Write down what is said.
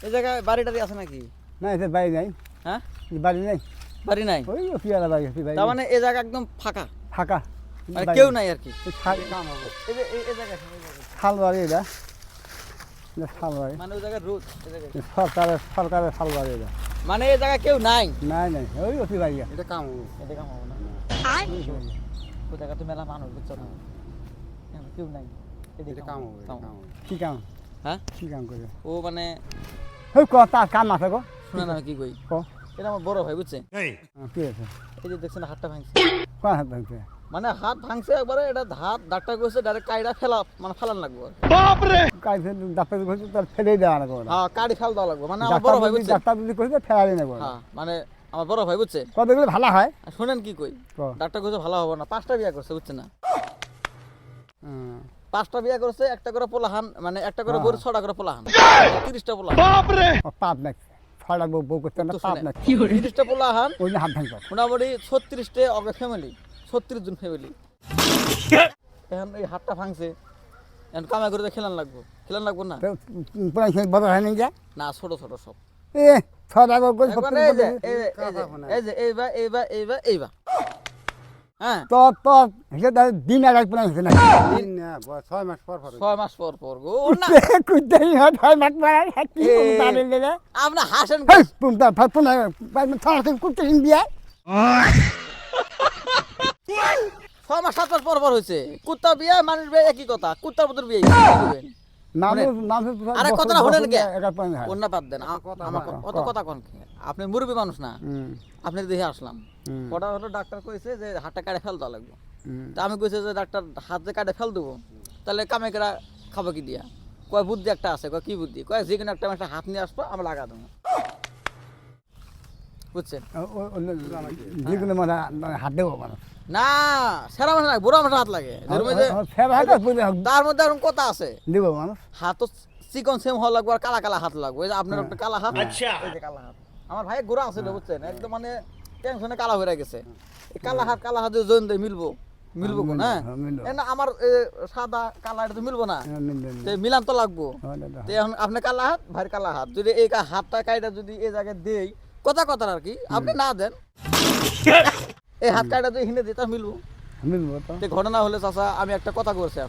এই জায়গায় বাড়িটারি আছে নাকি? না এতে বাড়ি নাই। হ্যাঁ বাড়ি নাই, বাড়ি নাই, ওই পিয়ালা বাড়ি আছে। তার মানে এই জায়গা একদম ফাঁকা, ফাঁকা, মানে কেউ নাই আর কি। এই যে এই জায়গায় শাল বাড়ি, এটা শাল বাড়ি, মানে ওই জায়গায় রোদ, এই জায়গায় সরকারের শাল বাড়ি এটা। মানে এই জায়গায় কেউ নাই। নাই নাই, ওই অতি বাড়ি এটা কাম হবে না। ওই জায়গা তো মেলা মানুষ, বুঝছো না? কেউ নাই, এটা কাম হবে। কি কাম? হ্যাঁ কি কাম করে? ও মানে ওই তার কাম আছে গো। শোনা না কি কই, এটা আমার বড় ভাই, বুঝছে? কি আছে? এই যে দেখছেন হাতটা ভাঙছে, কোন হাত ভাঙছে? মানে হাত ভাঙছে একবারে, এটা হাত ডাক্তার কইছে ডাইরেক্ট কাইড়া মানে ফেলান লাগবে। বাপরে, কাইছে ডাক্তার কইছে তার ফেলে দেওয়া না কোন। হ্যাঁ কাড়ি ফেল দেওয়া লাগবে, মানে আমার বড় ভাই, বুঝছে? ডাক্তার যদি কইছে ফেলালি না কোন। হ্যাঁ মানে আমার বড় ভাই, বুঝছে? কতগুলো ভালো হয় শুনেন কি কই, ডাক্তার কইছে ভালো হবে না। 5টা বিয়া করছে, বুঝছে না? 5টা বিয়া করছে, একটা করে পোলাহান, মানে একটা করে বউর 6টা করে পোলাহান, 30টা পোলাহান। বাপরে, পাপ না, 6টা বউ করতে না, পাপ না। 30টা পোলাহান, ওই হাত ভাঙছে মোটামুটি 36টা অগে ফ্যামিলি, 36 জন ফ্যামিলি। এখন এই হাতটা ভাঙছে, এখন কামাই করে খেলান লাগবো না? পুরাই সেই বড় হয় নাই যা না, ছোট ছোট সব। এ 6টা বউ করে এইবা হ্যাঁ, তো সেটা দিন আগে পুরাই হইছে না। 6 মাস পর পর গো না। কুইতাই হয় 6 মাস পর কি পারে লে। আপনি হাসেন হেই পুনটা ফাপুনা ছাড়া কুইতে ইন্ডিয়া 6 মাস 7 মাস পর পর হইছে। কুত্তা বিয়া মানুষ বিয়া একই কথা, কুত্তার মতন বিয়ে করবেন। আরে কথাটা শুনেন কে, অন্য বাদ দেন, আমার কত কথা কোন। আপনি মুরব্বী মানুষ না, আপনি দেখে আসলাম। কটা হলো ডাক্তার কইছে যে হাতটা কাটে ফেল দেওয়া লাগবে। তা আমি কইছে যে ডাক্তার হাত যে কাটে ফেল দেবো, তাহলে কামাইকেরা খাবো কি দিয়া? কয় বুদ্ধি একটা আছে। কয় কি বুদ্ধি? কয় যে কোনো একটা হাত নিয়ে আসবো, আমরা লাগা দেবো, বুঝছেন? যেগুলো মানে হাত দেবো মানুষ না, সেরা মানুষ লাগে, বুড়া মানুষ হাত লাগে। তার মধ্যে এরকম কথা আছে, দিব মানুষ হাত তো চিকন সেম হওয়া লাগবে, আর কালা কালা হাত লাগবে। এই যে আপনার একটা কালা হাত, এই যে কালা হাত। আমার ভাই গোড়া আছে, বুঝছেন? একদম মানে টেনশনে কালা হয়ে গেছে। এই কালা হাত জয়েন দিয়ে মিলবো কোন? হ্যাঁ, আমার সাদা কালা এটা তো মিলবো না, মিলান তো লাগবো। এখন আপনি কালা হাত, ভাই কালা হাত, যদি এই হাতটা কাইটা যদি এই জায়গায় দেই, কথা আর কি, আপনি না দেন, এই হাত কাইটা যদি হিনে দিই, তা মিলবো। ঘটনা হলে চাচা, আমি একটা কথা করছি।